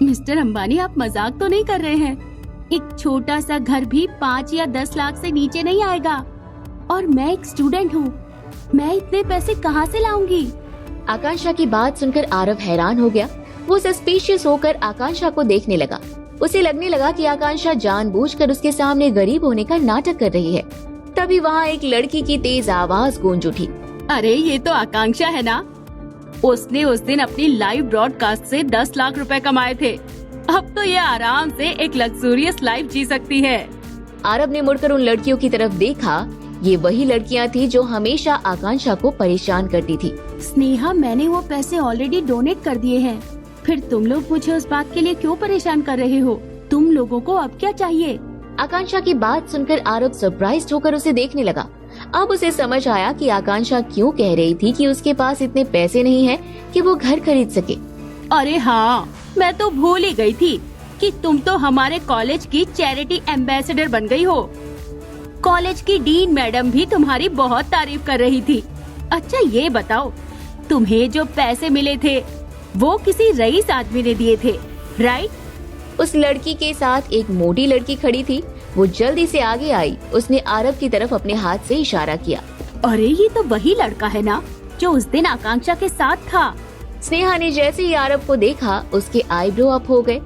Mister Ambani, आप मजाक तो नहीं कर रहे हैं? एक छोटा सा घर भी 5 या 10 लाख से नीचे नहीं आएगा। और मैं एक स्टूडेंट हूँ, मैं इतने पैसे कहाँ से लाऊंगी? आकांक्षा की बात सुनकर आरव हैरान हो गया। वो सस्पिशियस होकर आकांक्षा को देखने लगा। उसे लगने लगा कि आकांक्षा जानबूझकर उसके सामने गरीब होने का नाटक कर रही है। तभी वहाँ एक लड़की की तेज आवाज गूंज उठी। अरे ये तो आकांक्षा है ना? उसने उस दिन अपनी लाइव ब्रॉडकास्ट से 10 लाख रुपए कमाए थे। अब तो ये आराम से एक लग्जूरियस लाइफ जी सकती है। आरव ने मुड़कर उन लड़कियों की तरफ देखा। ये वही लड़कियां थी जो हमेशा आकांक्षा को परेशान करती थी। स्नेहा, मैंने वो पैसे ऑलरेडी डोनेट कर दिए हैं। फिर तुम लोग मुझे उस बात के लिए क्यों परेशान कर रहे हो? तुम लोगों को अब क्या चाहिए? आकांक्षा की बात सुनकर आरव सरप्राइज्ड होकर उसे देखने लगा। अब उसे समझ आया कि आकांक्षा क्यों कह रही थी कि उसके पास इतने पैसे नहीं हैं कि वो घर खरीद सके। अरे हाँ, मैं तो भूल ही गई थी कि तुम तो हमारे कॉलेज की चैरिटी एम्बेसडर बन गई हो। कॉलेज की डीन मैडम भी तुम्हारी बहुत तारीफ कर रही थी। अच्छा ये बताओ, तुम्हें जो पैसे मिले थे वो किसी रईस आदमी ने दिए थे, राइट? उस लड़की के साथ एक मोटी लड़की खड़ी थी। वो जल्दी से आगे आई। उसने आरव की तरफ अपने हाथ से इशारा किया। अरे ये तो वही लड़का है ना जो उस दिन आकांक्षा के साथ था। स्नेहा ने जैसे ही आरव को देखा, उसके आईब्रो अप हो गए।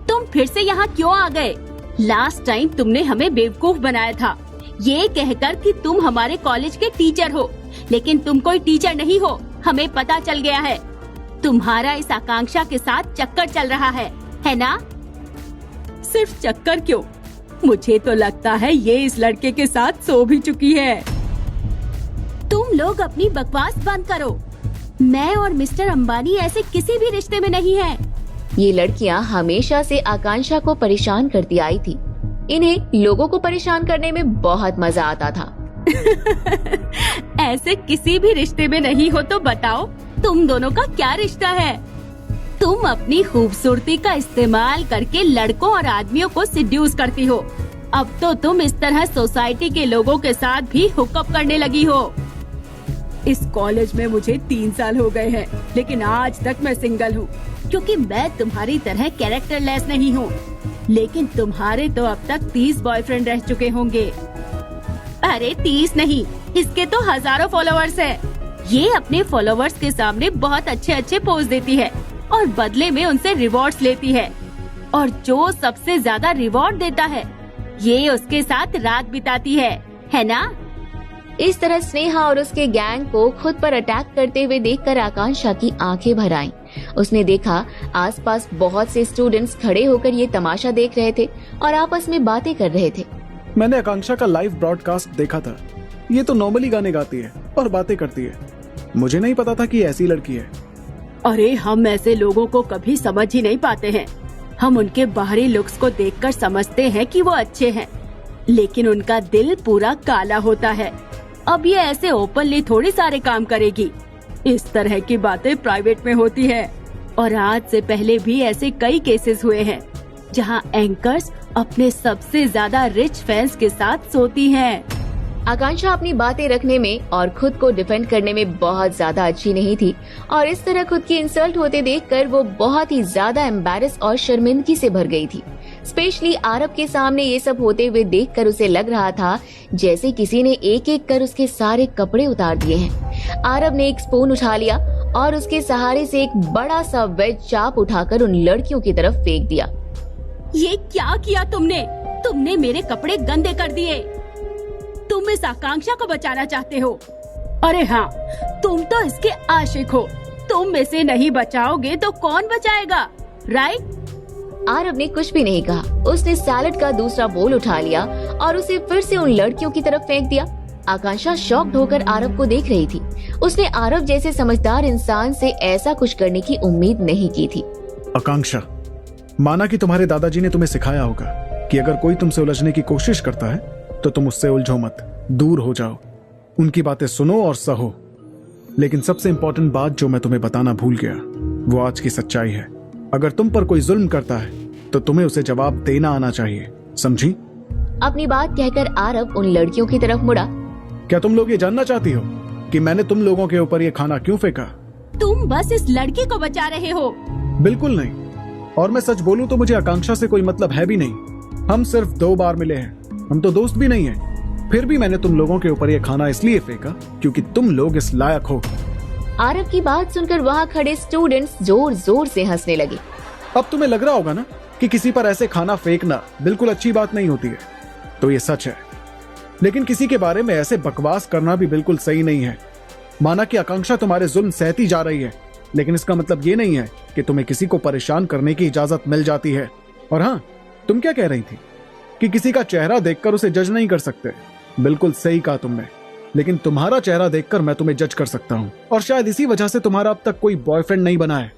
तुम फिर से यहाँ क्यों आ गए? लास्ट टाइम तुमने हमें बेवकूफ बनाया था, ये कहकर कि तुम हमारे कॉलेज के टीचर हो, लेकिन तुम कोई टीचर नहीं हो। हमें पता चल गया है, तुम्हारा इस आकांक्षा के साथ चक्कर चल रहा है ना? सिर्फ चक्कर क्यों, मुझे तो लगता है ये इस लड़के के साथ सो भी चुकी है। तुम लोग अपनी बकवास बंद करो। मैं और मिस्टर अंबानी ऐसे किसी भी रिश्ते में नहीं हैं। ये लड़कियां हमेशा से आकांक्षा को परेशान करती आई थी। इन्हें लोगों को परेशान करने में बहुत मजा आता था। ऐसे किसी भी रिश्ते में नहीं हो तो बताओ, तुम दोनों का क्या रिश्ता है? तुम अपनी खूबसूरती का इस्तेमाल करके लड़कों और आदमियों को सिड्यूस करती हो। अब तो तुम इस तरह सोसाइटी के लोगों के साथ भी हुकअप करने लगी हो। इस कॉलेज में मुझे 3 साल हो गए हैं, लेकिन आज तक मैं सिंगल हूँ, क्योंकि मैं तुम्हारी तरह कैरेक्टरलेस नहीं हूँ। लेकिन तुम्हारे तो अब तक 30 बॉयफ्रेंड रह चुके होंगे। अरे 30 नहीं, इसके तो हजारों फॉलोअर्स है। ये अपने फॉलोअर्स के सामने बहुत अच्छे अच्छे पोज देती है और बदले में उनसे रिवॉर्ड्स लेती है। और जो सबसे ज्यादा रिवॉर्ड देता है, ये उसके साथ रात बिताती है ना? इस तरह स्नेहा और उसके गैंग को खुद पर अटैक करते हुए देखकर आकांक्षा की आंखें भर आईं। उसने देखा आसपास बहुत से स्टूडेंट्स खड़े होकर ये तमाशा देख रहे थे और आपस में बातें कर रहे थे। मैंने आकांक्षा का लाइव ब्रॉडकास्ट देखा था। ये तो नॉर्मली गाने गाती है और बातें करती है। मुझे नहीं पता था कि ऐसी लड़की है। अरे हम ऐसे लोगों को कभी समझ ही नहीं पाते हैं। हम उनके बाहरी लुक्स को देखकर समझते हैं कि वो अच्छे हैं, लेकिन उनका दिल पूरा काला होता है। अब ये ऐसे ओपनली थोड़ी सारे काम करेगी। इस तरह की बातें प्राइवेट में होती है। और आज से पहले भी ऐसे कई केसेस हुए हैं जहां एंकर्स अपने सबसे ज्यादा रिच फैंस के साथ सोती हैं। आकांक्षा अपनी बातें रखने में और खुद को डिफेंड करने में बहुत ज्यादा अच्छी नहीं थी और इस तरह खुद की इंसल्ट होते देखकर वो बहुत ही ज्यादा एम्बैरेस और शर्मिंदगी से भर गई थी। स्पेशली आरव के सामने ये सब होते हुए देखकर उसे लग रहा था जैसे किसी ने एक एक कर उसके सारे कपड़े उतार दिए हैं। आरव ने एक स्पून उठा लिया और उसके सहारे से एक बड़ा सा वेज चाप उठाकर उन लड़कियों की तरफ फेंक दिया। ये क्या किया तुमने? तुमने मेरे कपड़े गंदे कर दिए। तुम इस आकांक्षा को बचाना चाहते हो? अरे हाँ, तुम तो इसके आशिक हो। तुम इसे नहीं बचाओगे तो कौन बचाएगा, राइट? आरव ने कुछ भी नहीं कहा। उसने सैलेड का दूसरा बोल उठा लिया और उसे फिर से उन लड़कियों की तरफ फेंक दिया। आकांक्षा शॉक्ड होकर आरव को देख रही थी। उसने आरव जैसे समझदार इंसान से ऐसा कुछ करने की उम्मीद नहीं की थी। आकांक्षा, माना कि तुम्हारे दादाजी ने तुम्हें सिखाया होगा कि अगर कोई तुमसे उलझने की कोशिश करता है तो तुम उससे उलझो मत, दूर हो जाओ, उनकी बातें सुनो और सहो। लेकिन सबसे इम्पोर्टेंट बात जो मैं तुम्हें बताना भूल गया, वो आज की सच्चाई है। अगर तुम पर कोई जुल्म करता है तो तुम्हें उसे जवाब देना आना चाहिए, समझी? अपनी बात कहकर आरव उन लड़कियों की तरफ मुड़ा। क्या तुम लोग ये जानना चाहती हो कि मैंने तुम लोगों के ऊपर ये खाना क्यों फेंका? तुम बस इस लड़की को बचा रहे हो। बिल्कुल नहीं। और मैं सच बोलूं तो मुझे आकांक्षा से कोई मतलब है भी नहीं। हम सिर्फ 2 बार मिले हैं, हम तो दोस्त भी नहीं हैं। फिर भी मैंने तुम लोगों के ऊपर ये खाना इसलिए फेंका क्योंकि तुम लोग इस लायक हो। आरव की बात सुनकर वहाँ खड़े स्टूडेंट्स जोर जोर से हंसने लगे। अब तुम्हें लग रहा होगा ना कि किसी पर ऐसे खाना फेंकना बिल्कुल अच्छी बात नहीं होती है, तो ये सच है। लेकिन किसी के बारे में ऐसे बकवास करना भी बिल्कुल सही नहीं है। माना कि आकांक्षा तुम्हारे जुल्म सहती जा रही है, लेकिन इसका मतलब ये नहीं है कि तुम्हें किसी को परेशान करने की इजाजत मिल जाती है। और हाँ, तुम क्या कह रही थी कि किसी का चेहरा देखकर उसे जज नहीं कर सकते। बिल्कुल सही कहा तुमने, लेकिन तुम्हारा चेहरा देखकर मैं तुम्हें जज कर सकता हूँ, और शायद इसी वजह से तुम्हारा अब तक कोई बॉयफ्रेंड नहीं बना है।